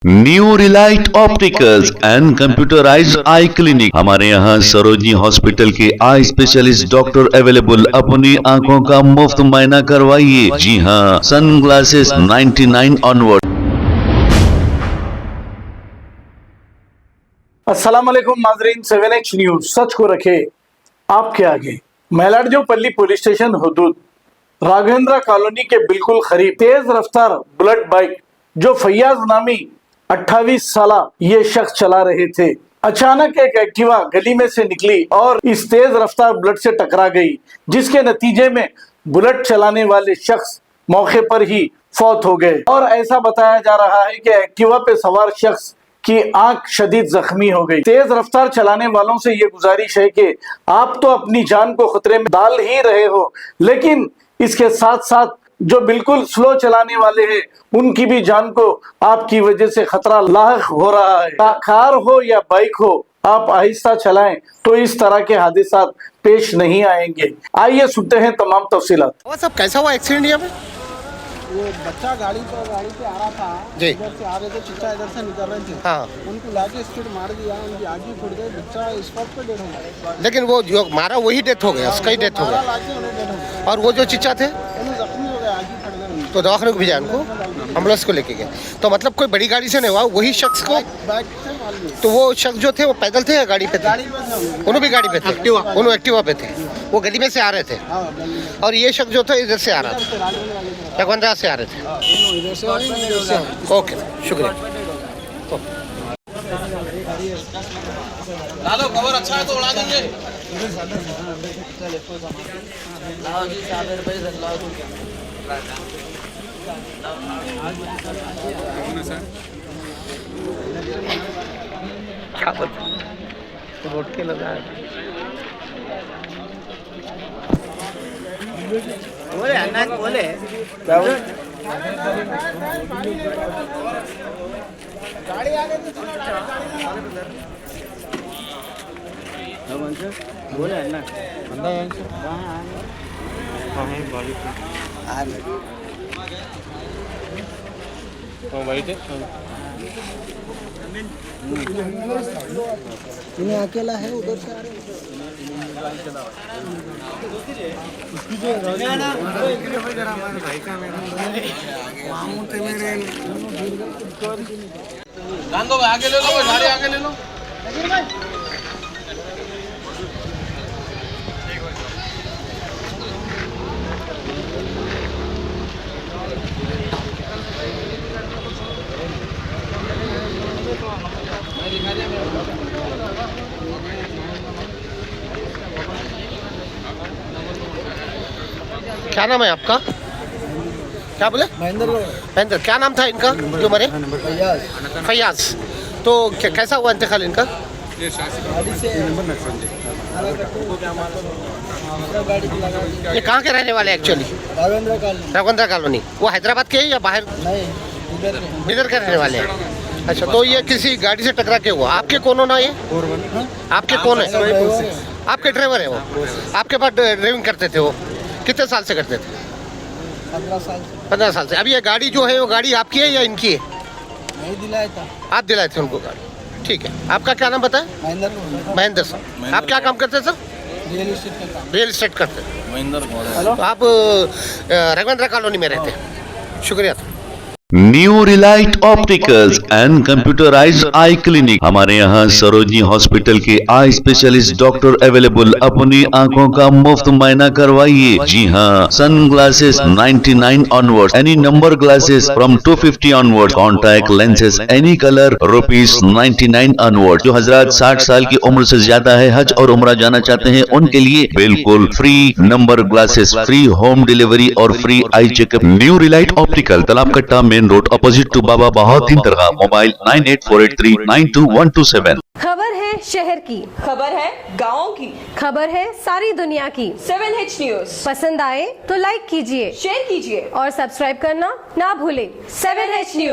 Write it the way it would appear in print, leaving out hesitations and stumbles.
New Relight opticals and computerised I clinic. हमारे यहाँ Sarojini hospital के आई स्पेशलिस्ट डॉक्टर अवेलेबल। अपनी आंखों का मुफ्त मुआयना करवाइए। जी हाँ, सन ग्लासेस 99 ऑनवर्ड। अस्सलाम वालेकुम नाजरीन, 7H न्यूज सच को रखे आपके आगे। मेलाडजोपल्ली पुलिस स्टेशन हुदूद राघवेंद्र कॉलोनी के बिल्कुल करीब तेज रफ्तार बुलेट बाइक जो फैयाज नामी 28 साला ये शख्स चला रहे थे। अचानक एक एक्टिवा गली में से निकली और इस तेज रफ्तार बुलेट से टकरा गई, जिसके नतीजे में बुलेट चलाने वाले शख्स मौके पर ही फौत हो गए। और ऐसा बताया जा रहा है कि एक्टिवा पे सवार शख्स की आंख शदीद जख्मी हो गई। तेज रफ्तार चलाने वालों से ये गुजारिश है कि आप तो अपनी जान को खतरे में डाल ही रहे हो, लेकिन इसके साथ साथ जो बिल्कुल स्लो चलाने वाले हैं उनकी भी जान को आपकी वजह से खतरा लाहक हो रहा है। कार हो या बाइक हो, आप आहिस्ता चलाएं तो इस तरह के हादसा पेश नहीं आएंगे। आइए सुनते हैं तमाम तफसीलात। सब कैसा हुआ एक्सीडेंट यहाँ पे? वो बच्चा गाड़ी पे आ रहा था जी। इधर से आ रहे थे, चिच्चा इधर से निकल रहे थे। हाँ। उनको लाके स्पीड मार दिया, उनकी आगे फुट गई, बच्चा स्पॉट पे डेड हो गया। लेकिन वो जो मारा वही डेथ हो गया, उसका ही डेथ हो गया। लाके उन्हें डेड हो गया। और वो जो चिच्चा थे उन्हें जख्मी हो गया, आगे फट गए उनके। तो दवाखाने को भेजा उनको, एम्बुलेंस को लेके गए। तो मतलब कोई बड़ी गाड़ी से नहीं हुआ, वही शख्स को। बाइक से मार दिया। तो वो शख्स जो थे वो पैदल थे या गाड़ी पे थे? गाड़ी पे थे उन्हें। उन्होंने भी गाड़ी पे थे, उन्होंने एक्टिवा पे थे। वो गली में से आ रहे थे हाँ, गली में। और ये शख्स जो था इधर से आ रहा इधर से राजगंज वाले थे। था, रघुवंद्रा से आ रहे थे। इधर से आई, इधर से आई। ओके, शुक्रिया। डालो कवर अच्छा है तो उड़ा देंगे। क्या पता रोड के लगा है। बोले अन्ना बोले क्या बोले? गाड़ी आगे तो चलो, बोले अन्ना इन्हें अकेला है, उधर से आ रहे हैं। जान दो भाई, आगे ले लो भाई, गाड़ी आगे ले लो। क्या नाम है आपका? क्या बोले? महेंद्र। क्या नाम था इनका जो मरे? फैयाज। तो कैसा हुआ इंतकाल इनका? ये कहाँ के रहने वाले एक्चुअली? राघवेंद्र कॉलोनी। वो हैदराबाद के या बाहर? इधर के रहने वाले हैं। अच्छा, तो ये किसी गाड़ी से टकरा के हुआ। आपके कौन हो ना ये? आपके कौन है? आपके ड्राइवर है वो? आपके पास ड्राइविंग करते थे वो? कितने साल से करते थे? 15 साल से। अब ये गाड़ी जो है वो गाड़ी आपकी है या इनकी है? नहीं दिलाया था। आप दिलाए थे उनको गाड़ी? ठीक है। आपका क्या नाम बताया? महेंद्र सर। आप क्या काम करते सर? रियल एस्टेट करते। तो आप राघवेंद्र कॉलोनी में रहते हैं। शुक्रिया sir. New Relight opticals and computerised I clinic. हमारे यहाँ सरोजनी हॉस्पिटल के आई स्पेशलिस्ट डॉक्टर अवेलेबल। अपनी आंखों का मुफ्त मुआयना करवाइए। जी हाँ, sunglasses 99 onward, any number glasses from 250 onward, contact lenses any colour ₹99 onward. जो हजरात 60 साल की उम्र से ज्यादा है, हज और उम्रा जाना चाहते हैं, उनके लिए बिल्कुल free number glasses, free home delivery और free eye checkup. New Relight Optical, Talab Katta, main road, opposite to Baba Bahauddin dargah. Mobile 9848392127। खबर है शहर की, खबर है गाँव की, खबर है सारी दुनिया की। 7H न्यूज पसंद आए तो लाइक कीजिए, शेयर कीजिए और सब्सक्राइब करना ना भूलें। 7H news.